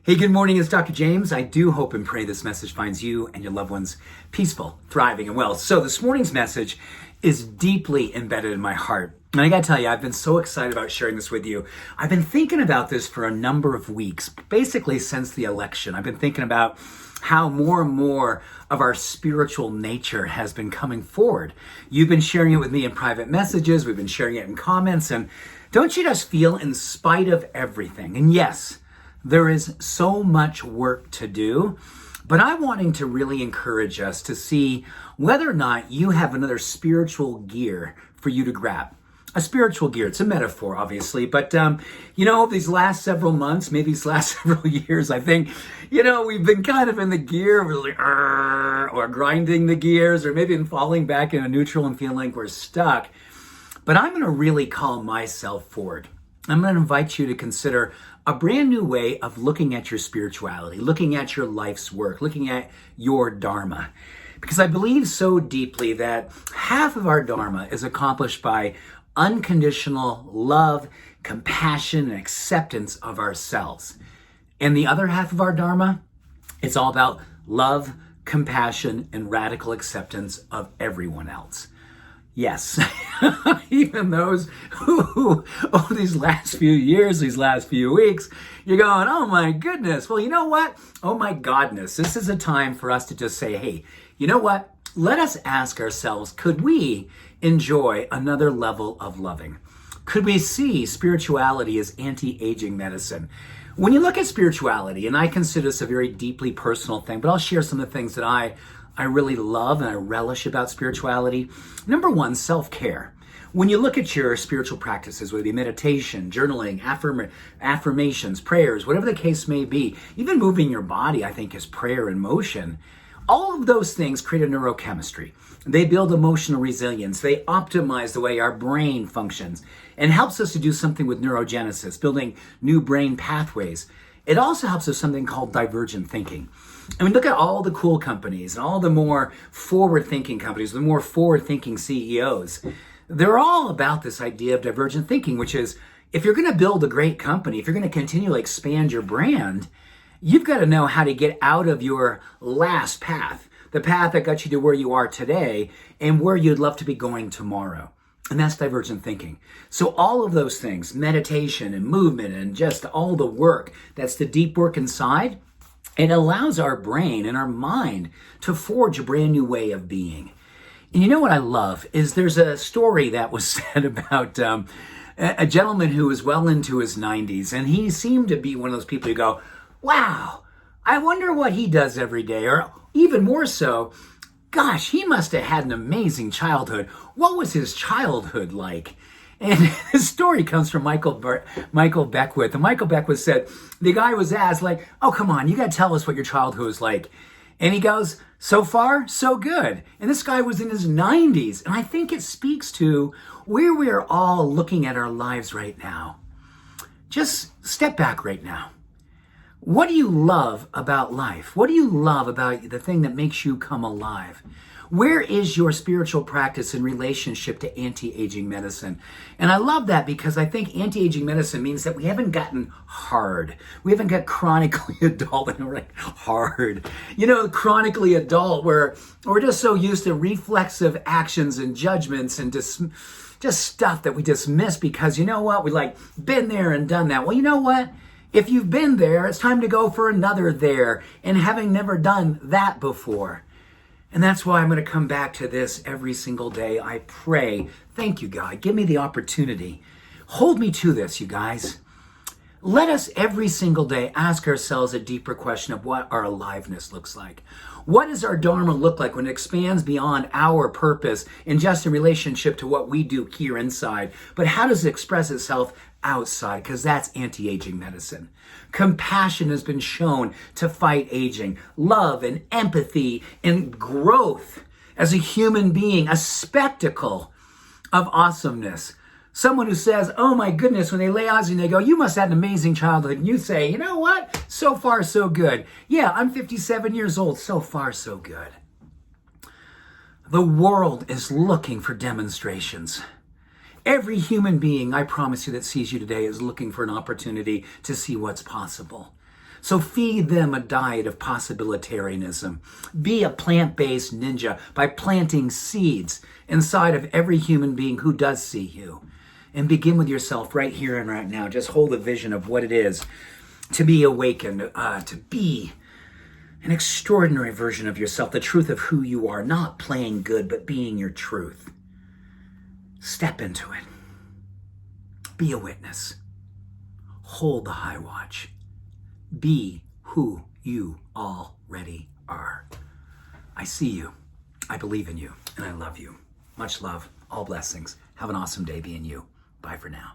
Hey, good morning. It's Dr. James. I do hope and pray this message finds you and your loved ones peaceful, thriving, and well. So this morning's message is deeply embedded in my heart. And I gotta tell you, I've been so excited about sharing this with you. I've been thinking about this for a number of weeks, basically since the election. I've been thinking about how more and more of our spiritual nature has been coming forward. You've been sharing it with me in private messages. We've been sharing it in comments. And don't you just feel, in spite of everything, and yes, there is so much work to do, but I'm wanting to really encourage us to see whether or not you have another spiritual gear for you to grab. A spiritual gear, it's a metaphor, obviously, but these last several months, maybe these last several years, I think, we've been kind of in the gear, we're like, or grinding the gears, or maybe falling back into neutral and feeling like we're stuck. But I'm going to really call myself forward. I'm going to invite you to consider a brand new way of looking at your spirituality, looking at your life's work, looking at your dharma. Because I believe so deeply that half of our dharma is accomplished by unconditional love, compassion, and acceptance of ourselves. And the other half of our dharma, it's all about love, compassion, and radical acceptance of everyone else. Yes, even those who, these last few years, these last few weeks, you're going, oh my goodness. Well, you know what? Oh my godness. This is a time for us to just say, hey, you know what? Let us ask ourselves, could we enjoy another level of loving? Could we see spirituality as anti-aging medicine? When you look at spirituality, and I consider this a very deeply personal thing, but I'll share some of the things that I really love and I relish about spirituality. Number one, self-care. When you look at your spiritual practices, whether it be meditation, journaling, affirmations, prayers, whatever the case may be, even moving your body, I think, is prayer in motion. All of those things create a neurochemistry. They build emotional resilience. They optimize the way our brain functions and helps us to do something with neurogenesis, building new brain pathways. It also helps us something called divergent thinking. I mean, look at all the cool companies and all the more forward-thinking companies, the more forward-thinking CEOs. They're all about this idea of divergent thinking, which is if you're going to build a great company, if you're going to continually expand your brand, you've got to know how to get out of your last path, the path that got you to where you are today and where you'd love to be going tomorrow. And that's divergent thinking. So all of those things, meditation and movement and just all the work, that's the deep work inside, it allows our brain and our mind to forge a brand new way of being. And you know what I love is there's a story that was said about a gentleman who was well into his 90s, and he seemed to be one of those people who go, wow, I wonder what he does every day, or even more so, gosh, he must have had an amazing childhood. What was his childhood like? And the story comes from Michael Beckwith. And Michael Beckwith said, the guy was asked, like, oh, come on, you got to tell us what your childhood was like. And he goes, so far, so good. And this guy was in his 90s. And I think it speaks to where we are all looking at our lives right now. Just step back right now. What do you love about life? What do you love about the thing that makes you come alive? Where is your spiritual practice in relationship to anti-aging medicine? And I love that because I think anti-aging medicine means that we haven't gotten hard. We haven't got chronically adult and we're like hard. Chronically adult where we're just so used to reflexive actions and judgments and just stuff that we dismiss because you know what? We been there and done that. Well, you know what? If you've been there, it's time to go for another there and having never done that before. And that's why I'm going to come back to this every single day. I pray. Thank you, God. Give me the opportunity. Hold me to this, you guys. Let us every single day ask ourselves a deeper question of what our aliveness looks like. What does our dharma look like when it expands beyond our purpose and just in relationship to what we do here inside? But how does it express itself outside? Because that's anti-aging medicine. Compassion has been shown to fight aging. Love and empathy and growth as a human being, a spectacle of awesomeness. Someone who says, oh my goodness, when they lay eyes and they go, you must have had an amazing childhood. And you say, you know what? So far, so good. Yeah, I'm 57 years old. So far, so good. The world is looking for demonstrations. Every human being, I promise you, that sees you today is looking for an opportunity to see what's possible. So feed them a diet of possibilitarianism. Be a plant-based ninja by planting seeds inside of every human being who does see you. And begin with yourself right here and right now. Just hold a vision of what it is to be awakened, to be an extraordinary version of yourself, the truth of who you are, not playing good, but being your truth. Step into it. Be a witness. Hold the high watch. Be who you already are. I see you. I believe in you. And I love you. Much love. All blessings. Have an awesome day being you. Bye for now.